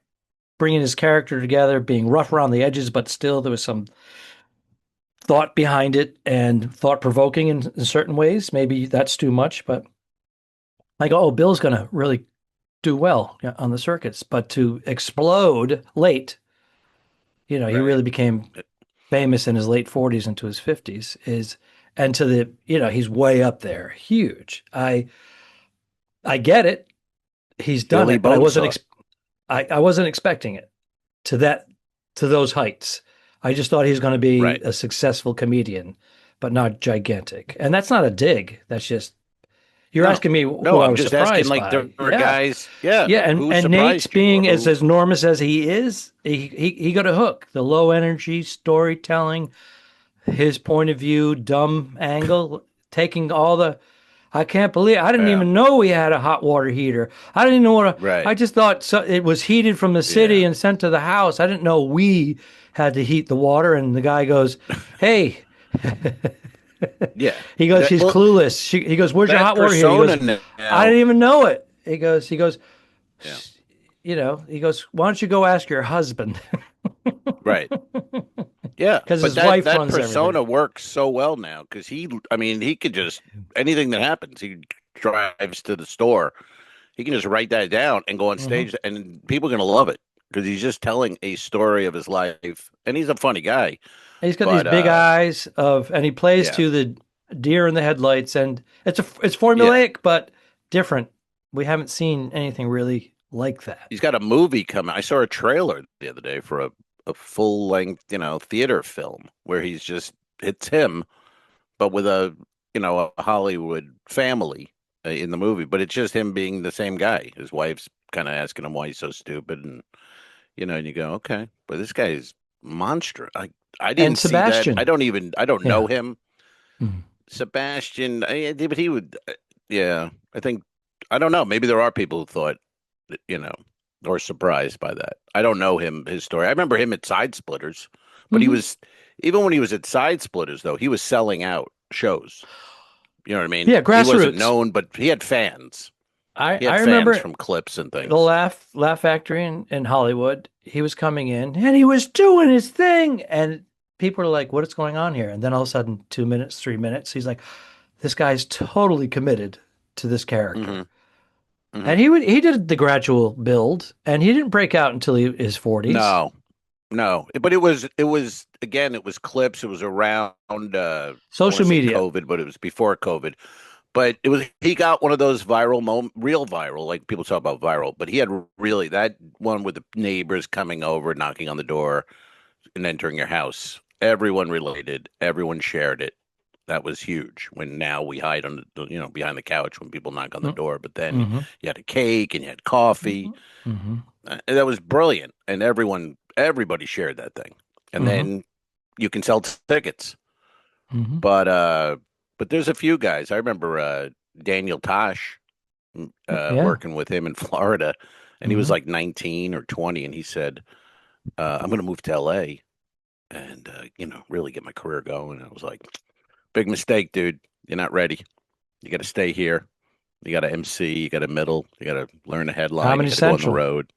D: bringing his character together, being rough around the edges, but still there was some thought behind it and thought-provoking in certain ways. Maybe that's too much, but I go, oh, Bill's going to really do well on the circuits. But to explode late, he really became famous in his late 40s into his 50s and to the, he's way up there, huge. I get it. He's done it, but I wasn't expecting it to those heights. I just thought he was going to be a successful comedian, but not gigantic. And that's not a dig. That's just you're asking me who I was surprised by.
C: There were guys,
D: and Nate's being as enormous as he is, he got a hook. The low energy storytelling, his point of view, dumb angle, taking all the. I can't believe I didn't even know we had a hot water heater. I didn't know what. I just thought it was heated from the city and sent to the house. I didn't know we had to heat the water. And the guy goes, "Hey." He goes, she's clueless. He goes, where's your hot water heater? He goes, I didn't even know it. He goes, he goes, "Why don't you go ask your husband?"
C: Right. Yeah,
D: Because
C: but
D: his wife
C: that
D: runs
C: persona
D: everything.
C: works so well now because he could just anything that happens, he drives to the store, he can just write that down and go on
D: Hmm.
C: stage, and people are gonna love it because he's just telling a story of his life, and he's a funny guy.
D: He's got these
C: But
D: big eyes and he plays
C: yeah,
D: to the deer in the headlights, and it's
C: yeah,
D: formulaic but different. We haven't seen anything really like that.
C: he's got a movie coming. I saw a trailer the other day for a full length, theater film where it's him, but with a Hollywood family in the movie, but it's just him being the same guy. His wife's kind of asking him why he's so stupid, and you go, okay, but this guy is monstrous. I
D: And
C: didn't see that.
D: Sebastian,
C: I don't
D: yeah.
C: know him.
D: Mhm.
C: Sebastian, but he would, yeah. I think I don't know. Maybe there are people who thought, that, or surprised by that. I don't know his story. I remember him at Side Splitters, but he
D: Mhm.
C: was even when he was at Side Splitters though, he was selling out shows. You know what I mean?
D: Yeah,
C: He wasn't
D: grassroots.
C: known, but he had fans. He
D: I
C: had fans
D: remember
C: from clips and
D: the
C: things.
D: Laugh Factory in Hollywood. He was coming in and he was doing his thing, and people were like, "What is going on here?" And then all of a sudden, 2 minutes, 3 minutes, he's like, "This guy's totally committed to this character."
C: Hmm. Hmm.
D: And he did the gradual build, and he didn't break out until his 40s.
C: No, no, but it was again. It was clips. It was around. I want
D: Social
C: to say
D: media.
C: COVID, but it was before COVID. But he got one of those viral real viral, like people talk about viral. But he had really that one with the neighbors coming over, knocking on the door, and entering your house. Everyone related. Everyone shared it. That was huge. When now we hide on behind the couch when people knock on the door. But then
D: Mm-hmm.
C: you had a cake and you had coffee.
D: Mm-hmm.
C: That was brilliant, and everybody shared that thing. And
D: Mm-hmm.
C: then you can sell tickets.
D: Mm-hmm.
C: But there's a few guys. I remember Daniel Tosh
D: Yeah.
C: working with him in Florida, and he was
D: Mm-hmm.
C: like 19 or 20, and he said, "I'm going to move to LA and really get my career going." And I was like, "Big mistake, dude. You're not ready. You got to stay here. You got to MC. You got to middle. You got to learn a headline. You
D: Comedy
C: got to go on the
D: Central.
C: road."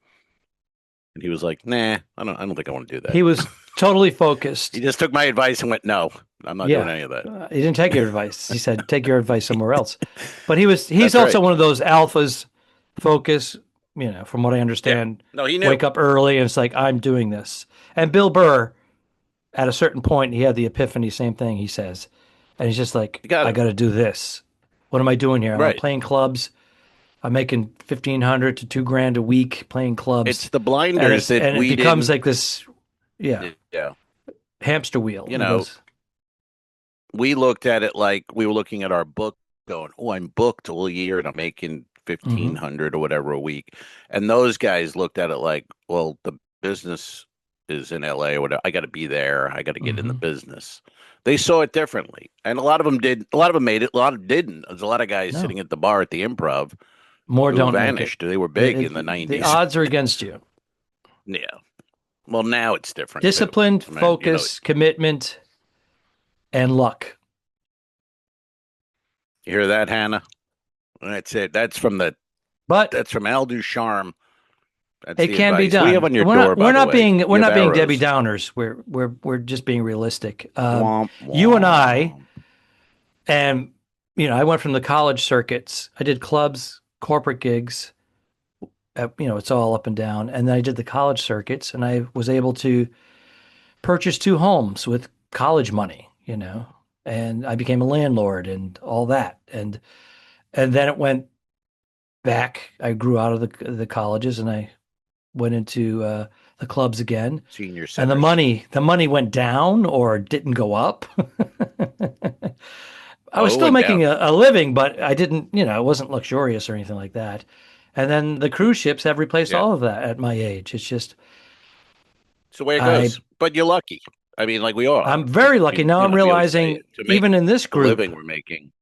C: And he was like, "Nah, I don't think I want to do that."
D: He was totally
C: He
D: focused.
C: just took my advice and went, "No, I'm not doing
D: Yeah.
C: any of that."
D: He didn't take your advice. He said, take your advice somewhere else. But he's
C: That's
D: also
C: right.
D: one of those alphas, focus, from what I
C: Yeah.
D: understand,
C: No, he knew.
D: wake up early and it's like, I'm doing this. And Bill Burr, at a certain point, he had the epiphany, same thing he says. And he's just like,
C: You got
D: I
C: it.
D: got to do this. What am I doing here? I'm
C: Right.
D: playing clubs. I'm making 1,500 to 2 grand a week playing clubs.
C: It's the blinders that
D: And it
C: we
D: becomes
C: didn't.
D: like this, yeah,
C: Yeah.
D: hamster wheel.
C: You
D: He
C: know,
D: goes,
C: we looked at it like we were looking at our book going, "Oh, I'm booked all year and I'm making
D: mm-hmm,
C: 1,500 or whatever a week." And those guys looked at it like, "Well, the business is in LA or whatever. I got to be there. I got to get in the
D: mm-hmm,
C: business." They saw it differently. And a lot of them did. A lot of them made it. A lot of them didn't. There's a lot of guys
D: no,
C: sitting at the bar at the Improv
D: more
C: who
D: don't make it.
C: vanished. They were big in the
D: The
C: 90s.
D: odds are against you.
C: Yeah. Well, now it's different too.
D: Disciplined,
C: I mean,
D: focus, commitment, and luck.
C: you hear that, Hannah? That's it.
D: But
C: That's from Al Ducharme. That's
D: it
C: the
D: can be
C: advice. What do you have
D: done.
C: on your
D: We're
C: door,
D: not
C: by
D: we're
C: the
D: not
C: way?
D: being we're
C: You have
D: not being Debbie
C: arrows.
D: Downers. We're just being realistic.
C: Womp,
D: You and I,
C: womp.
D: and I went from the college circuits. I did clubs, corporate gigs. It's all up and down. And then I did the college circuits, and I was able to purchase 2 homes with college money. And I became a landlord and all that. And then it went back. I grew out of the colleges and I went into the clubs again.
C: Senior
D: And the
C: centers.
D: money went down or didn't go up. I was
C: Oh,
D: still
C: and down.
D: making a living, but I didn't, it wasn't luxurious or anything like that. And then the cruise ships have replaced
C: Yeah.
D: all of that at my age. It's just
C: It's the way it
D: I
C: goes. But you're lucky. I mean, like we all
D: I'm
C: are.
D: very lucky. Now I'm
C: We always say
D: realizing
C: it, to make
D: even in this
C: the
D: group,
C: living we're making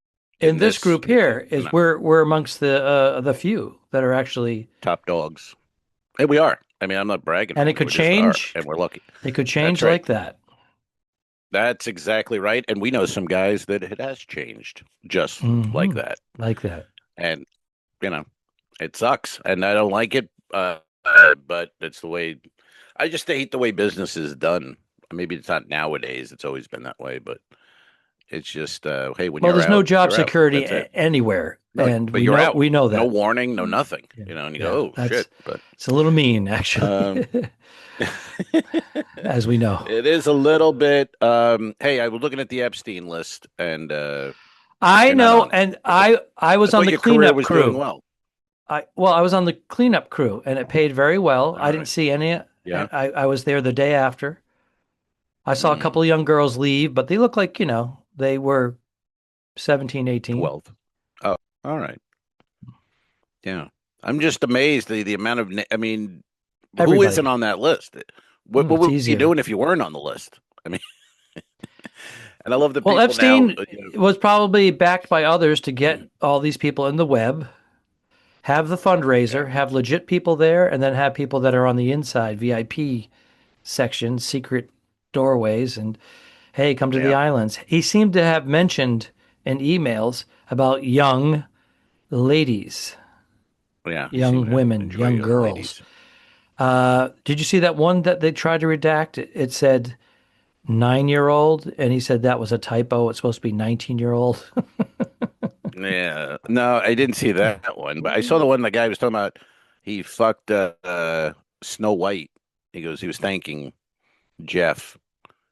D: in
C: in
D: this
C: this,
D: group here is
C: no,
D: we're amongst the few that are actually,
C: top dogs. And we are. I mean, I'm not bragging.
D: and
C: Or
D: it could
C: anything, we just are,
D: change.
C: and we're lucky.
D: It could
C: That's
D: change
C: right.
D: like that.
C: That's exactly right. And we know some guys that it has changed just like
D: Hmm.
C: that.
D: Like that.
C: And, you know, it sucks. And I don't like it. but that's the way. I just hate the way business is done. Maybe it's not nowadays. It's always been that way, but it's just hey, when
D: Well,
C: you're
D: there's no
C: out,
D: job
C: you're out.
D: security
C: That's it.
D: anywhere,
C: No,
D: and
C: but you're out.
D: we know
C: No
D: that.
C: warning, no nothing. And you go, oh shit. But
D: It's a little mean,
C: um,
D: actually, as we know.
C: it is a little bit. Hey, I was looking at the Epstein list, and
D: I
C: you're not
D: know,
C: on it.
D: and I
C: I
D: was on
C: thought
D: the
C: your career
D: cleanup
C: was doing
D: crew.
C: well.
D: I was on the cleanup crew, and it paid very well.
C: All
D: I didn't
C: right.
D: see any.
C: Yeah.
D: I was there the day after. I saw a
C: Hmm.
D: couple of young girls leave, but they looked like, they were 17, 18.
C: 12. Oh, all right. Yeah. I'm just amazed the amount of. I mean, who isn't
D: Everybody.
C: on that list? What
D: It's
C: were you
D: easier.
C: doing if you weren't on the list? I mean, and I love the
D: Well,
C: people now.
D: Epstein was probably backed by others to get
C: Mm,
D: all these people in the web, have the
C: yeah,
D: fundraiser, have legit people there, and then have people that are on the inside, VIP section, secret doorways, and hey, come to the
C: yeah,
D: islands. He seemed to have mentioned in emails about young ladies,
C: yeah. You seem
D: young
C: to
D: women,
C: enjoy
D: young
C: young
D: girls.
C: ladies.
D: Did you see that one that they tried to redact? It said 9-year old, and he said that was a typo. It's supposed to be 19-year-old.
C: Yeah. No, I didn't see that one, but I saw the one the guy was talking about. He fucked Snow White. He goes, he was thanking Jeff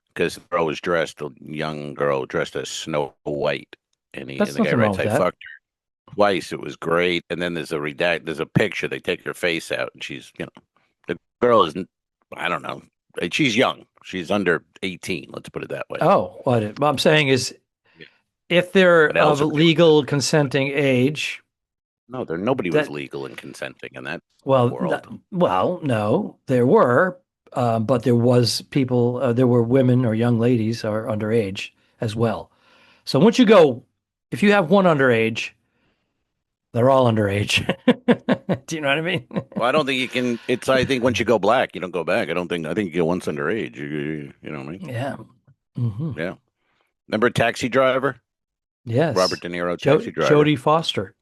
C: because the girl was dressed, a young girl dressed as Snow White, and
D: That's
C: the guy
D: nothing wrong
C: writes,
D: with
C: "I
D: that.
C: fucked her twice. It was great." And then there's a picture. They take her face out, and she's, the girl isn't. I don't know. She's young. She's under 18. Let's put it that way.
D: Oh, what I'm saying is,
C: Yeah.
D: if they're
C: But
D: of
C: else,
D: legal consenting age,
C: no, nobody was
D: that
C: legal and consenting in that
D: well,
C: world.
D: no, there were, but there was people, there were women or young ladies or underage as well. So once you go, if you have one underage, they're all underage. Do you know what I mean?
C: Well, I don't think you can. It's I think once you go black, you don't go back. I don't think. I think you go once underage. You know what I mean?
D: Yeah. Hmm.
C: Yeah. Remember Taxi Driver? Robert
D: Yes.
C: De Niro, Taxi Driver.
D: Jodie Foster.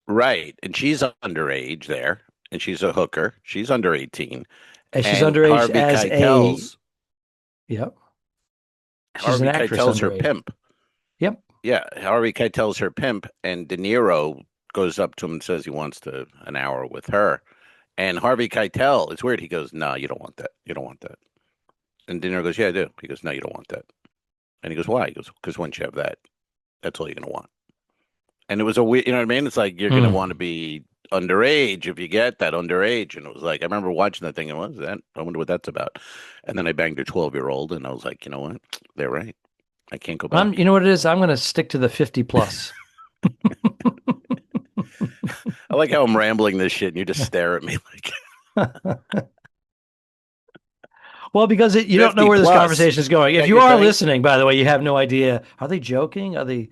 C: Right. And she's underage there, and she's a hooker. She's under 18.
D: And she's
C: And
D: underage as yep. She's an
C: Harvey
D: actress
C: Keitel's her
D: underage.
C: pimp.
D: Yep.
C: Yeah, Harvey Keitel's her pimp, and De Niro goes up to him and says he wants an hour with her. And Harvey Keitel, it's weird. He goes, "No, you don't want that. You don't want that." And De Niro goes, "Yeah, I do." He goes, "No, you don't want that." And he goes, "Why?" He goes, "Because once you have that, that's all you're gonna want." And it was a weird, you know what I mean? It's like you're gonna want to be underage if you get that underage. And it was like I remember watching that thing and what is that? I wonder what that's about. And then I banged a 12-year-old, and I was like, you know what? They're right. I can't go back.
D: You know what it is? I'm going to stick to the 50 plus.
C: I like how I'm rambling this shit, and you just stare at me like.
D: Well, because you don't know
C: 50
D: where this
C: plus.
D: conversation is going. If
C: That
D: you
C: your
D: are
C: thing?
D: listening, by the way, you have no idea. Are they joking? Are they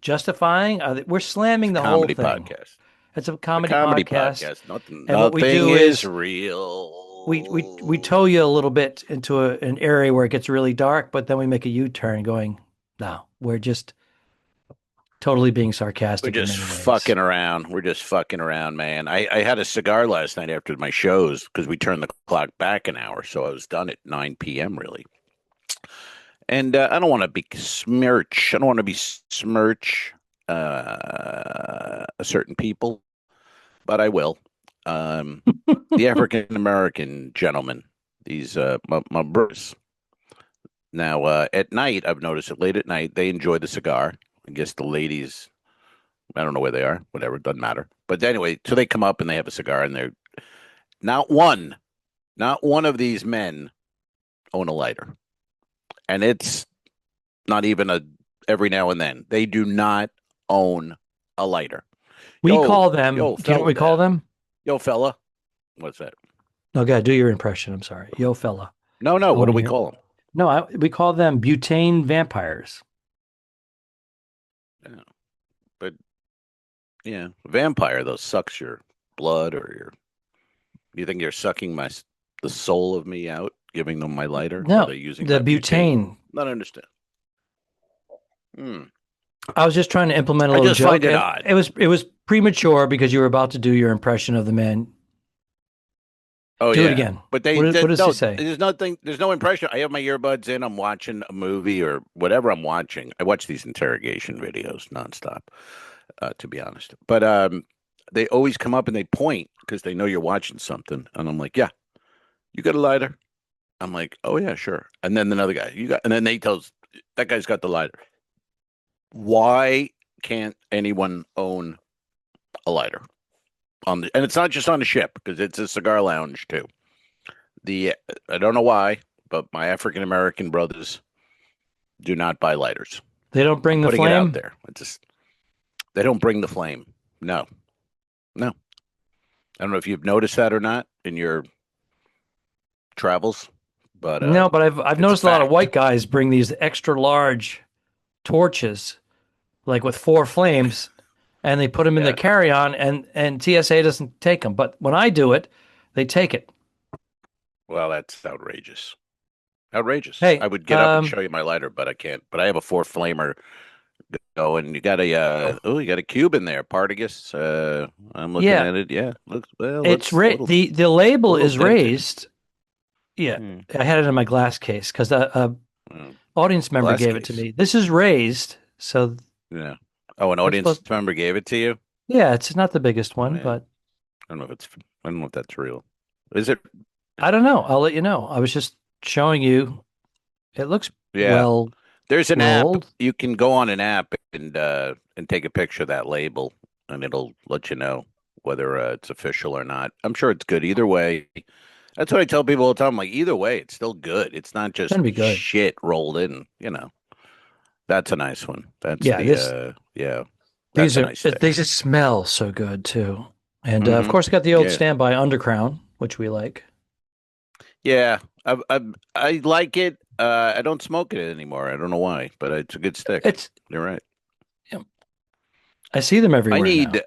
D: justifying? We're
C: It's
D: slamming
C: a
D: the whole
C: comedy
D: thing.
C: podcast.
D: It's a
C: It's a
D: comedy
C: comedy
D: podcast.
C: podcast. Nothing.
D: And what we
C: Nothing
D: do
C: is
D: is
C: real.
D: we tow you a little bit into an area where it gets really dark, but then we make a U-turn going, no, we're just totally being
C: We're
D: sarcastic in
C: just
D: many ways.
C: fucking around. We're just fucking around, man. I had a cigar last night after my shows because we turned the clock back an hour, so I was done at 9 p.m. really. And I don't want to be smirch. I don't want to be smirch a certain people, but I will. The African American gentlemen, these my brothers. Now at night, I've noticed it late at night they enjoy the cigar. I guess the ladies, I don't know where they are. Whatever, doesn't matter. But anyway, so they come up and they have a cigar, and they're not one of these men own a lighter, and it's not even a every now and then. They do not own a lighter.
D: We call them,
C: yo,
D: do you know what we call them?
C: Yo, fella. What's that?
D: No, God, do your impression. I'm sorry. Yo, fella.
C: No. What do we call them?
D: No, we call them butane vampires.
C: Yeah. But yeah, vampire though sucks your blood or your. You think you're sucking the soul of me out, giving them my lighter?
D: No,
C: Are they using
D: the
C: my
D: butane.
C: Not understand.
D: I was just trying to implement a
C: I
D: little
C: just
D: joke.
C: find it odd.
D: It was premature because you were about to do your impression of the man
C: Oh
D: Do it
C: yeah,
D: again.
C: but
D: What does
C: no.
D: he say?
C: There's nothing. There's no impression. I have my earbuds in. I'm watching a movie or whatever I'm watching. I watch these interrogation videos nonstop, to be honest. But they always come up and they point because they know you're watching something, and I'm like, yeah, you got a lighter? I'm like, oh yeah, sure. And then another guy, you got, and then they tells that guy's got the lighter. Why can't anyone own a lighter on the? And it's not just on the ship because it's a cigar lounge too. The I don't know why, but my African American brothers do not buy lighters.
D: They don't bring
C: I'm
D: the
C: putting it out
D: flame?
C: there. It's just they don't bring the flame. No, no. I don't know if you've noticed that or not in your travels, but
D: No, but I've
C: it's a
D: noticed a lot of
C: fact.
D: white guys bring these extra large torches, like with 4 flames, and they put them in the
C: Yeah.
D: carry-on, and TSA doesn't take them. But when I do it, they take it.
C: Well, that's outrageous. Outrageous.
D: Hey,
C: I would get up and show you my lighter, but I can't. But I have a 4 flamer going. You got a you got a cube in there, Partagas. I'm looking
D: yeah,
C: at it. Yeah, looks well.
D: it's
C: Looks a little,
D: the label
C: little
D: is
C: dented.
D: raised. Yeah,
C: Hmm.
D: I had it in my glass case because a
C: Mm.
D: audience member
C: Glass
D: gave it to
C: case.
D: me. This is raised, so
C: Yeah. Oh, an
D: it's
C: audience
D: supposed.
C: member gave it to you?
D: Yeah, it's not the biggest
C: Oh
D: one,
C: man,
D: but
C: I don't know if it's. I don't know if that's real. Is it?
D: I don't know. I'll let you know. I was just showing you. It looks
C: Yeah.
D: well
C: There's an app.
D: rolled.
C: You can go on an app and take a picture of that label, and it'll let you know whether it's official or not. I'm sure it's good either way. That's what I tell people all the time. Like either way, it's still good. It's not
D: It's
C: just
D: gonna be good.
C: shit rolled in. That's a nice one. That's
D: Yeah, this
C: yeah. That's
D: these
C: a
D: are
C: nice stick.
D: they just smell so good too. And of
C: Hmm.
D: course, I got the old
C: Yeah,
D: standby Undercrown, which we like.
C: yeah. I like it. I don't smoke it anymore. I don't know why, but it's a good stick.
D: It's
C: You're right.
D: I see them
C: I
D: everywhere now.
C: need.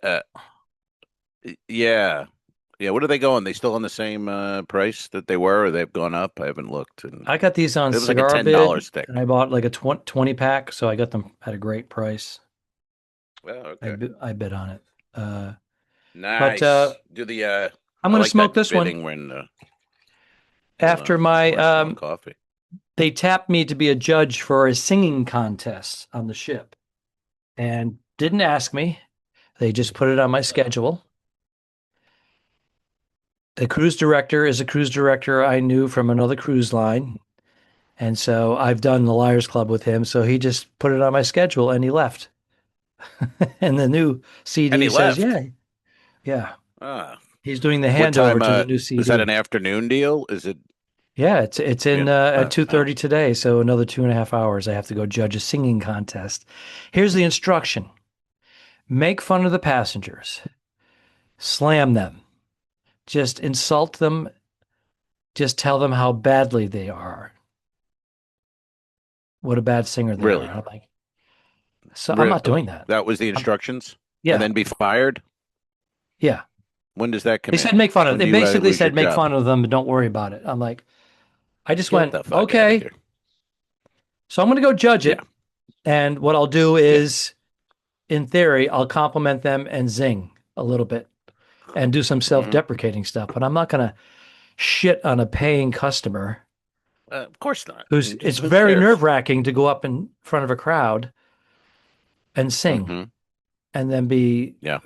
C: Yeah, yeah. What are they going? They still on the same price that they were, or they've gone up? I haven't looked. And
D: I got these on
C: it was like a
D: Cigar
C: $10
D: Bid,
C: stick.
D: and I bought like a 20 pack, so I got them at a great price.
C: Oh,
D: I
C: okay.
D: I bid on it. But
C: Nice. Do the
D: I'm
C: I
D: gonna
C: like
D: smoke
C: that
D: this one
C: bidding when hold
D: after
C: on, just
D: my
C: pour some more coffee.
D: they tapped me to be a judge for a singing contest on the ship and didn't ask me. They just put it on my schedule. The cruise director is a cruise director I knew from another cruise line. And so I've done the Liars Club with him. So he just put it on my schedule and he left. And the new
C: And
D: CD
C: he
D: says,
C: left.
D: yeah, yeah.
C: Ah,
D: He's doing the
C: what
D: handover
C: time?
D: to the new
C: Is that
D: CD.
C: an afternoon deal? Is it?
D: Yeah, it's in at
C: Oh.
D: 2:30 today. So another 2.5 hours. I have to go judge a singing contest. Here's the instruction. Make fun of the passengers. Slam them. Just insult them. Just tell them how badly they are. What a bad singer they are.
C: Really?
D: I'm like, so I'm not doing
C: Really?
D: that.
C: That was the
D: I'm,
C: instructions? And
D: yeah,
C: then be fired?
D: yeah.
C: When does that come
D: They said
C: in?
D: make fun of.
C: When
D: They
C: do you
D: basically
C: lose your
D: said make
C: job?
D: fun of them, but don't worry about it. I'm like, I just
C: Get
D: went,
C: the fuck out of
D: okay.
C: here.
D: So I'm going to go judge
C: Yeah.
D: it. And what I'll do
C: Yeah.
D: is, in theory, I'll compliment them and zing a little bit and do some
C: Hmm.
D: self-deprecating stuff. But I'm not going to shit on a paying customer
C: Of course not.
D: who's, it's
C: Who
D: very
C: cares?
D: nerve-wracking to go up in front of a crowd and sing
C: Hmm.
D: and then be,
C: Yeah.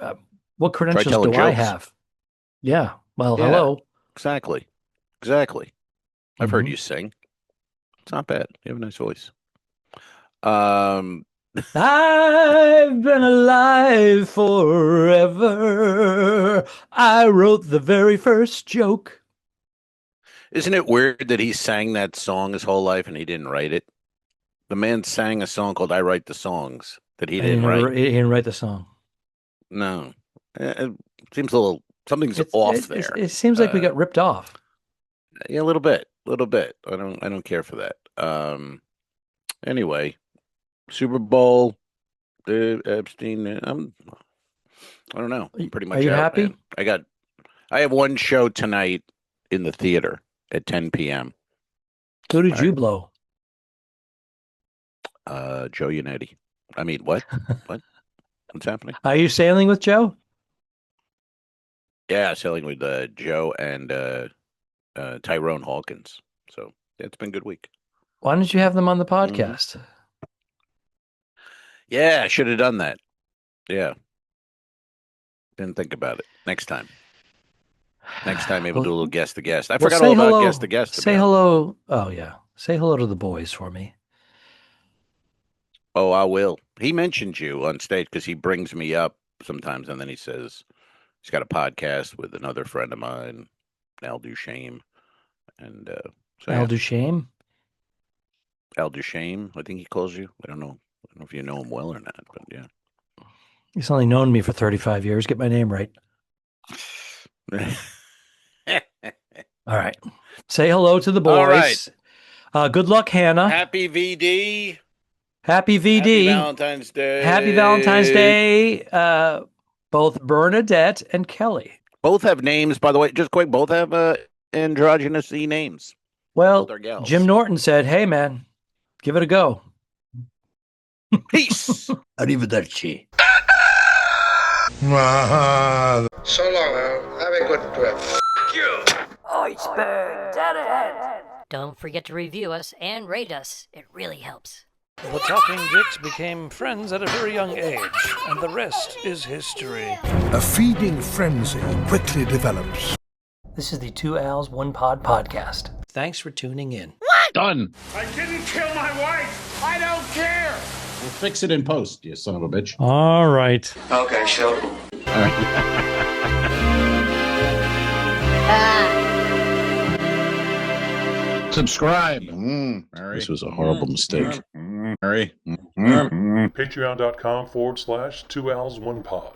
D: what
C: Try
D: credentials
C: telling
D: do I
C: jokes.
D: have? Yeah. Well,
C: Yeah.
D: hello.
C: Exactly. Exactly. I've heard
D: Mhm.
C: you sing. It's not bad. You have a nice voice. Um,
D: I've been alive forever. I wrote the very first joke.
C: isn't it weird that he sang that song his whole life and he didn't write it? The man sang a song called "I Write the Songs" that he
D: And
C: didn't write.
D: he didn't write the song.
C: No, it seems a little something's off there.
D: It seems like we got ripped off.
C: Yeah, a little bit, a little bit. I don't care for that. Anyway, Super Bowl, the Epstein. I don't know. I'm pretty
D: Are
C: much
D: you
C: out,
D: happy?
C: man. I have one show tonight in the theater at 10 p.m.
D: Who did
C: All
D: you
C: right.
D: blow?
C: Joe Unetti. I mean, what? What? What's happening?
D: Are you sailing with Joe?
C: Yeah, sailing with Joe and Tyrone Hawkins. So it's been a good week.
D: Why don't you have them on the podcast?
C: Yeah, I should have done that. Yeah. Didn't think about it. Next time. Next time, maybe we'll do a little guest to guest. I forgot all about guest to guest.
D: Say hello. Oh, yeah. Say hello to the boys for me.
C: Oh, I will. He mentioned you on stage because he brings me up sometimes, and then he says he's got a podcast with another friend of mine, Al Ducharme. And
D: Al Ducharme?
C: Al Ducharme, I think he calls you. I don't know if you know him well or not, but yeah.
D: He's only known me for 35 years. Get my name right. All right. Say hello to the boys.
C: All right.
D: Good luck, Hannah.
C: Happy VD.
D: Happy VD.
C: Happy Valentine's Day.
D: Happy Valentine's Day. Both Bernadette and Kelly.
C: Both have names, by the way. Just quick, both have androgynous names.
D: Well, Jim Norton said, "Hey, man, give it a go."
C: Peace.
D: Arrivederci.
B: So long, Al. Have a good trip.
F: Iceberg, dead. Don't forget to review us and rate us. It really helps.
G: The Talking Dicks became friends at a very young age, and the rest is history.
H: A feeding frenzy quickly develops.
D: This is the Two Al's One Pod podcast. Thanks for tuning in.
I: Done.
B: I didn't kill my wife. I don't care.
I: We'll fix it in post, you son of a bitch.
D: All right.
B: Okay, so.
I: All right. Subscribe.
J: This was a horrible mistake.
I: Mary.
G: Patreon.com/2Ls1Pod.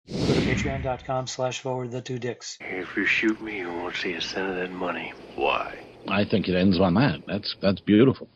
D: Go to patreon.com/forward-the-two-dicks.
K: If you shoot me, you won't see a cent of that money. Why?
J: I think it ends on that. That's beautiful.